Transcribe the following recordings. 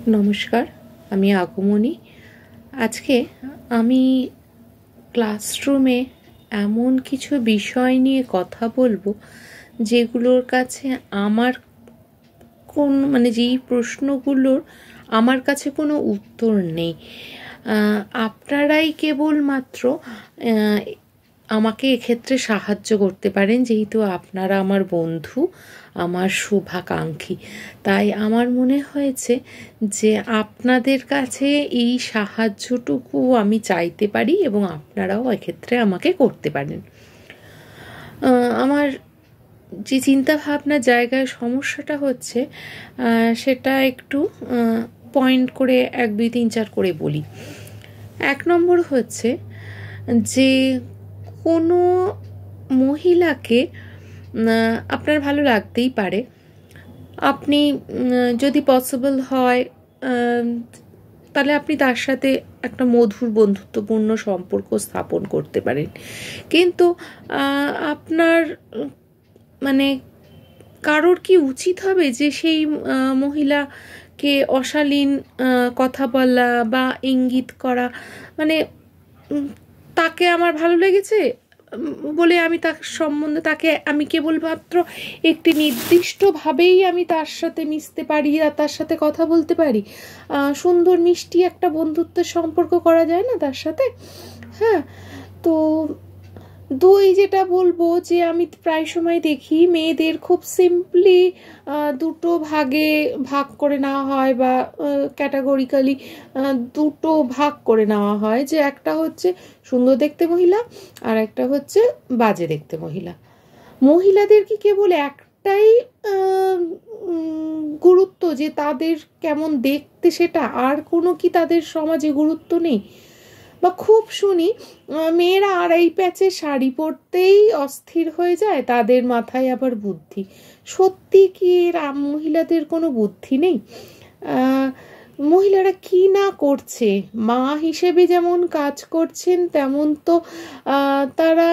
নমস্কার, আমি আগমনী। আজকে আমি ক্লাসরুমে এমন কিছু বিষয় নিয়ে কথা বলবো যেগুলোর কাছে আমার যেই প্রশ্নগুলোর আমার কাছে কোনো উত্তর নেই। আপনারাই কেবলমাত্র আমাকে এক্ষেত্রে সাহায্য করতে পারেন, যেহেতু আপনারা আমার বন্ধু, আমার শুভাকাঙ্ক্ষী। তাই আমার মনে হয়েছে যে আপনাদের কাছে এই সাহায্যটুকু আমি চাইতে পারি এবং আপনারাও এক্ষেত্রে আমাকে করতে পারেন। আমার যে চিন্তা ভাবনার জায়গায় সমস্যাটা হচ্ছে সেটা একটু পয়েন্ট করে 1, 2, 3, 4 করে বলি। 1 নম্বর হচ্ছে যে কোনো মহিলাকে আপনার ভালো লাগতেই পারে। আপনি যদি পসিবল হয় তাহলে আপনি তার সাথে একটা মধুর বন্ধুত্বপূর্ণ সম্পর্ক স্থাপন করতে পারেন, কিন্তু আপনার কারোর কি উচিত হবে যে সেই মহিলাকে অশালীন কথা বলা বা ইঙ্গিত করা? তাকে আমার ভালো লেগেছে বলে আমি তার সম্বন্ধে আমি কেবলমাত্র একটি নির্দিষ্টভাবেই আমি তার সাথে মিশতে পারি আর তার সাথে কথা বলতে পারি। সুন্দর মিষ্টি একটা বন্ধুত্বের সম্পর্ক করা যায় না তার সাথে? হ্যাঁ, তো 2 যেটা বলবো যে আমি প্রায় সময় দেখি মেয়েদের খুব সিম্পলি 2 ভাগে ভাগ করে নেওয়া হয় বা ক্যাটাগরিক্যালি 2 ভাগ করে নেওয়া হয়, যে একটা হচ্ছে সুন্দর দেখতে মহিলা আর একটা হচ্ছে বাজে দেখতে মহিলা। মহিলাদের কি কেবল একটাই গুরুত্ব যে তাদের কেমন দেখতে, সেটা? আর কোনো কি তাদের সমাজে গুরুত্ব নেই? বা খুব শুনি মেয়েরা 2.5 প্যাচের শাড়ি পরতেই অস্থির হয়ে যায়, তাদের মাথায় আবার বুদ্ধি। সত্যি কি মহিলাদের কোনো বুদ্ধি নেই? মহিলারা কি না করছে, মা হিসেবে যেমন কাজ করছেন তেমন তো তারা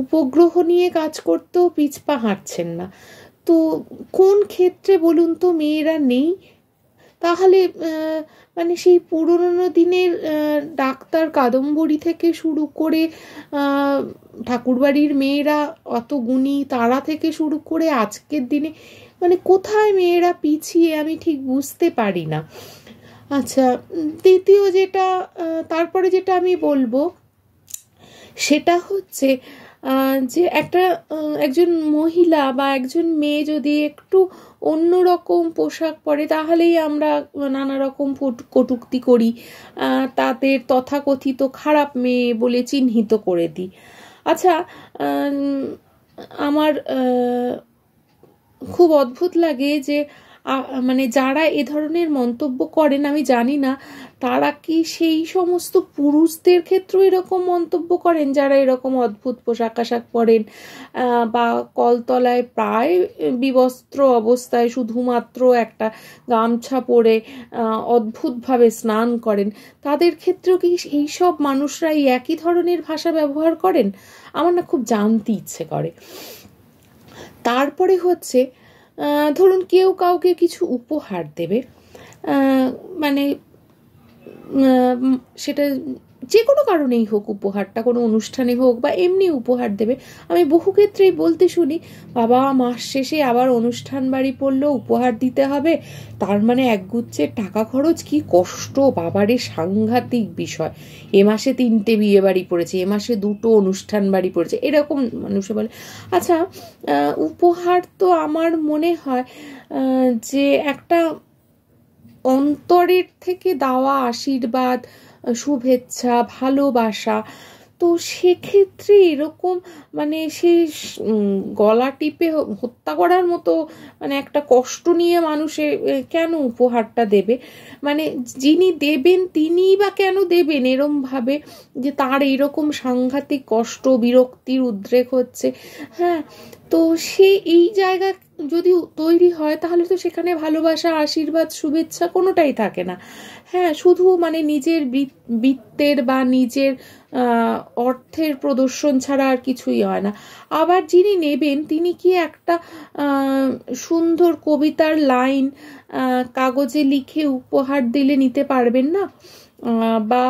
উপগ্রহ নিয়ে কাজ করতেও পিছপা হাঁটছেন না। তো কোন ক্ষেত্রে বলুন তো মেয়েরা নেই? তাহলে সেই পুরনো দিনের ডাক্তার কাদম্বরী থেকে শুরু করে ঠাকুরবাড়ির মেয়েরা অত গুণী, তারা থেকে শুরু করে আজকের দিনে কোথায় মেয়েরা পিছিয়ে আমি ঠিক বুঝতে পারি না। আচ্ছা, দ্বিতীয় যেটা তারপরে যেটা আমি বলবো সেটা হচ্ছে যে একজন মহিলা বা একজন মেয়ে যদি একটু অন্যরকম পোশাক পরে তাহলেই আমরা নানা রকম কটূক্তি করি, তাদের তথাকথিত খারাপ মেয়ে বলে চিহ্নিত করে দিই। আচ্ছা, আমার খুব অদ্ভুত লাগে যে যারা এ ধরনের মন্তব্য করেন, আমি জানি না তারা কি সেই সমস্ত পুরুষদের ক্ষেত্রে এরকম মন্তব্য করেন যারা এরকম অদ্ভুত পোশাক আশাক পরেন বা কলতলায় প্রায় বিবস্ত্র অবস্থায় শুধুমাত্র একটা গামছা পরে অদ্ভুতভাবে স্নান করেন। তাদের ক্ষেত্রেও কি এই সব মানুষরাই একই ধরনের ভাষা ব্যবহার করেন? আমার না খুব জানতে ইচ্ছে করে। তারপরে হচ্ছে ধরুন কেউ কাউকে কিছু উপহার দেবে, সেটা যে কোনো কারণেই হোক, উপহারটা কোনো অনুষ্ঠানে হোক বা এমনি উপহার দেবে। আমি বহু ক্ষেত্রেই বলতে শুনি, বাবা মাস শেষে আবার অনুষ্ঠান বাড়ি পড়লেও উপহার দিতে হবে, তার একগুচ্ছের টাকা খরচ, কি কষ্ট বাবারে, সাংঘাতিক বিষয়। এ মাসে 3টে বিয়ে বাড়ি পড়েছে, এ মাসে 2টো অনুষ্ঠান বাড়ি পড়েছে, এরকম মানুষে বলে। আচ্ছা, উপহার তো আমার মনে হয় যে একটা অন্তরের থেকে দেওয়া আশীর্বাদ, শুভেচ্ছা, ভালোবাসা। তো সেক্ষেত্রে এরকম সেই গলা টিপে হত্যা করার মতো একটা কষ্ট নিয়ে মানুষে কেন উপহারটা দেবে? যিনি দেবেন তিনিই বা কেন দেবেন এরম ভাবে যে তার এইরকম সাংঘাতিক কষ্ট, বিরক্তির উদ্রেক হচ্ছে? হ্যাঁ, তো এই জায়গা যদি তৈরি হয় তাহলে তো সেখানে ভালোবাসা, আশীর্বাদ, শুভেচ্ছা কোনোটাই থাকে না। হ্যাঁ, শুধু মানে নিজের বৃত্তের বা নিজের অর্থের প্রদর্শন ছাড়া আর কিছুই হয় না। আবার যিনি নেবেন তিনি কি একটা সুন্দর কবিতার লাইন কাগজে লিখে উপহার দিলে নিতে পারবেন না? বা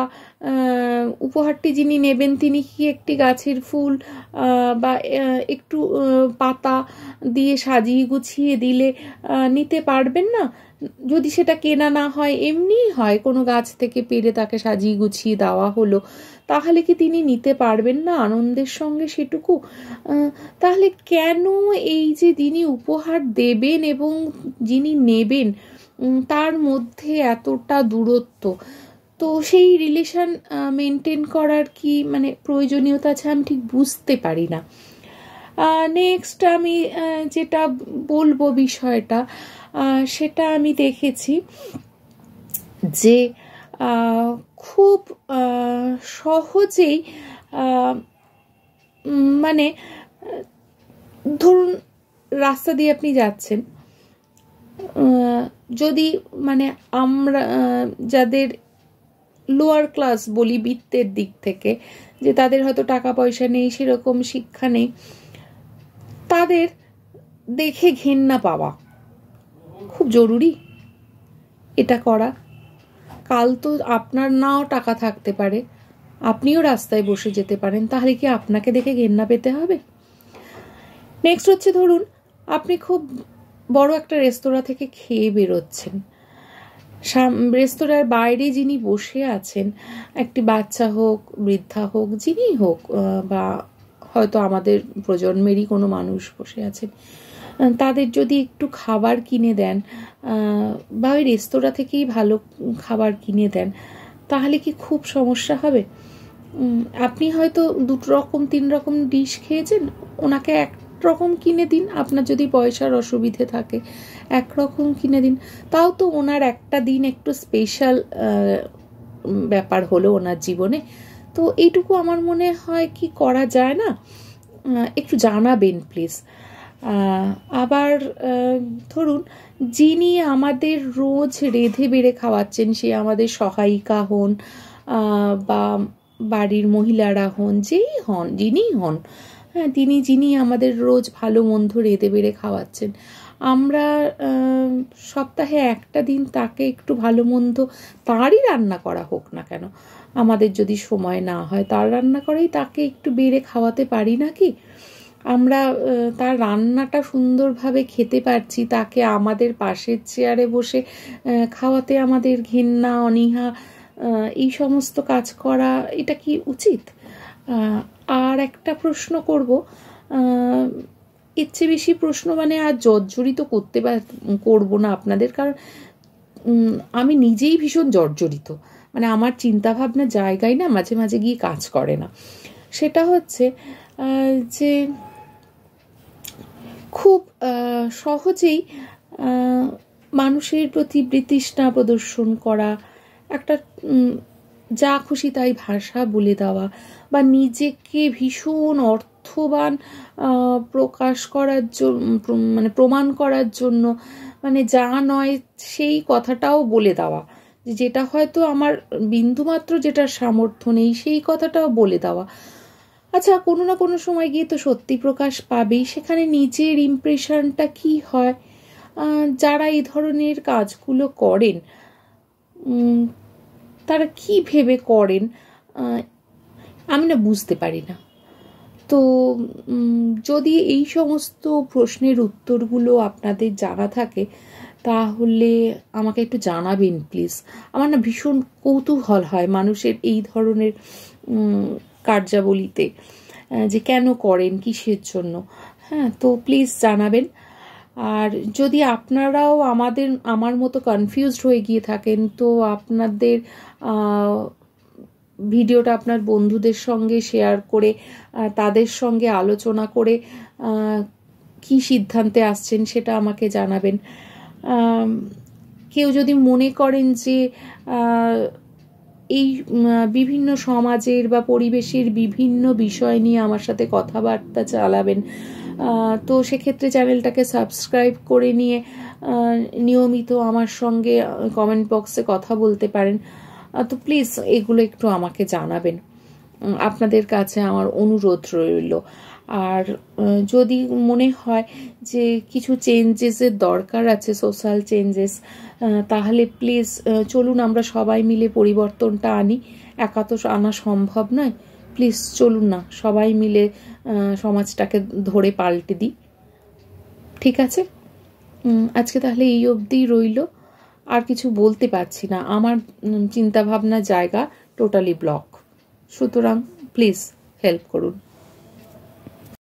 উপহারটি যিনি নেবেন তিনি কি একটি গাছের ফুল বা একটু পাতা দিয়ে সাজিয়ে গুছিয়ে দিলে নিতে পারবেন না? যদি সেটা কেনা না হয়, এমনিই হয় কোনো গাছ থেকে পেরে তাকে সাজিয়ে গুছিয়ে দেওয়া হলো, তাহলে কি তিনি নিতে পারবেন না আনন্দের সঙ্গে সেটুকু? তাহলে কেন এই যে যিনি উপহার দেবেন এবং যিনি নেবেন তার মধ্যে এতটা দূরত্ব? তো সেই রিলেশন মেনটেন করার কি মানে প্রয়োজনীয়তা আছে? আমি ঠিক বুঝতে পারি না। নেক্সট আমি যেটা বলবো বিষয়টা, সেটা আমি দেখেছি যে খুব সহজেই মানে ধরুন রাস্তা দিয়ে আপনি যাচ্ছেন, যদি মানে আমরা যাদের লোয়ার ক্লাস বলি বৃত্তের দিক থেকে, যে তাদের হয়তো টাকা পয়সা নেই, সেরকম শিক্ষা নেই, তাদের দেখে ঘেন্না পাওয়া খুব জরুরি এটা করা? কাল তো আপনার নাও টাকা থাকতে পারে, আপনিও রাস্তায় বসে যেতে পারেন, তাহলে কি আপনাকে দেখে ঘেন্না পেতে হবে? নেক্সট হচ্ছে, ধরুন আপনি খুব বড় একটা রেস্তোরাঁ থেকে খেয়ে বেরোচ্ছেন, রেস্তোরাঁর বাইরে যিনি বসে আছেন, একটি বাচ্চা হোক, বৃদ্ধা হোক, যিনি হোক, বা হয়তো আমাদের প্রজন্মেরই কোনো মানুষ বসে আছেন, তাদের যদি একটু খাবার কিনে দেন বা ওই রেস্তোরাঁ থেকেই ভালো খাবার কিনে দেন, তাহলে কি খুব সমস্যা হবে? আপনি হয়তো 2 রকম 3 রকম ডিশ খেয়েছেন, ওনাকে এক রকম কিনে দিন। আপনার যদি পয়সার অসুবিধে থাকে একরকম কিনে দিন, তাও তো ওনার একটা দিন একটু স্পেশাল ব্যাপার হলো ওনার জীবনে। তো এইটুকু আমার মনে হয় কি করা যায় না? একটু জানাবেন প্লিজ। আবার ধরুন যিনি আমাদের রোজ রেঁধে বেড়ে খাওয়াচ্ছেন, সে আমাদের সহায়িকা হন বা বাড়ির মহিলারা হন, যেই হন, যিনিই হন, হ্যাঁ, যিনি আমাদের রোজ ভালো মন্দ রেঁধে বেড়ে খাওয়াচ্ছেন, আমরা সপ্তাহে একটা দিন তাকে একটু ভালো মন্দ, তারই রান্না করা হোক না কেন, আমাদের যদি সময় না হয় তার রান্না করেই তাকে একটু বেড়ে খাওয়াতে পারি নাকি? আমরা তার রান্নাটা সুন্দরভাবে খেতে পারছি, তাকে আমাদের পাশের চেয়ারে বসে খাওয়াতে আমাদের ঘেন্না, অনীহা, এই সমস্ত কাজ করা, এটা কি উচিত? আর একটা প্রশ্ন করব, এর চেয়ে বেশি প্রশ্ন মানে আর জর্জরিত করবো না আপনাদের, কারণ আমি নিজেই ভীষণ জর্জরিত, মানে আমার চিন্তাভাবনার জায়গায় না মাঝে মাঝে গিয়ে কাজ করে না। সেটা হচ্ছে যে খুব সহজেই মানুষের প্রতি বিতৃষ্ণা প্রদর্শন করা, একটা যা খুশি তাই ভাষা বলে দেওয়া, বা নিজেকে ভীষণ অর্থবান প্রকাশ করার জন্য, মানে প্রমাণ করার জন্য, মানে যা নয় সেই কথাটাও বলে দেওয়া, যেটা হয়তো আমার বিন্দুমাত্র যেটার সামর্থ্য নেই সেই কথাটাও বলে দেওয়া। আচ্ছা, কোনো না কোনো সময় গিয়ে তো সত্যি প্রকাশ পাবেই, সেখানে নিজের ইমপ্রেশনটা কি হয়? যারা এই ধরনের কাজগুলো করেন তারা কি ভেবে করেন আমি না বুঝতে পারি না। তো যদি এই সমস্ত প্রশ্নের উত্তরগুলো আপনাদের জানা থাকে তাহলে আমাকে একটু জানাবেন প্লিজ। আমার না ভীষণ কৌতূহল হয় মানুষের এই ধরনের কার্যাবলীতে, যে কেন করেন, কিসের জন্য। হ্যাঁ, তো প্লিজ জানাবেন। আর যদি আপনারাও আমার মতো কনফিউজড হয়ে গিয়ে থাকেন, তো আপনাদের ভিডিওটা আপনার বন্ধুদের সঙ্গে শেয়ার করে তাদের সঙ্গে আলোচনা করে কি সিদ্ধান্তে আসছেন সেটা আমাকে জানাবেন। কেউ যদি মনে করেন যে এই বিভিন্ন সমাজের বা পরিবেশের বিভিন্ন বিষয় নিয়ে আমার সাথে কথাবার্তা চালাবেন, তো সেক্ষেত্রে চ্যানেলটাকে সাবস্ক্রাইব করে নিয়ে নিয়মিত আমার সঙ্গে কমেন্ট বক্সে কথা বলতে পারেন। তো প্লিজ এগুলো একটু আমাকে জানাবেন, আপনাদের কাছে আমার অনুরোধ রইল। আর যদি মনে হয় যে কিছু চেঞ্জেসের দরকার আছে, সোশ্যাল চেঞ্জেস, তাহলে প্লিজ চলুন আমরা সবাই মিলে পরিবর্তনটা আনি। একা তো আনা সম্ভব নয়। প্লিজ চলুন না সবাই মিলে সমাজটাকে ধরে পাল্টে দিই। ঠিক আছে, আজকে তাহলে এই অবধিই রইল। আর কিছু বলতে পারছি না, আমার চিন্তাভাবনার জায়গা টোটালি ব্লক। সুতরাং প্লিজ হেল্প করুন।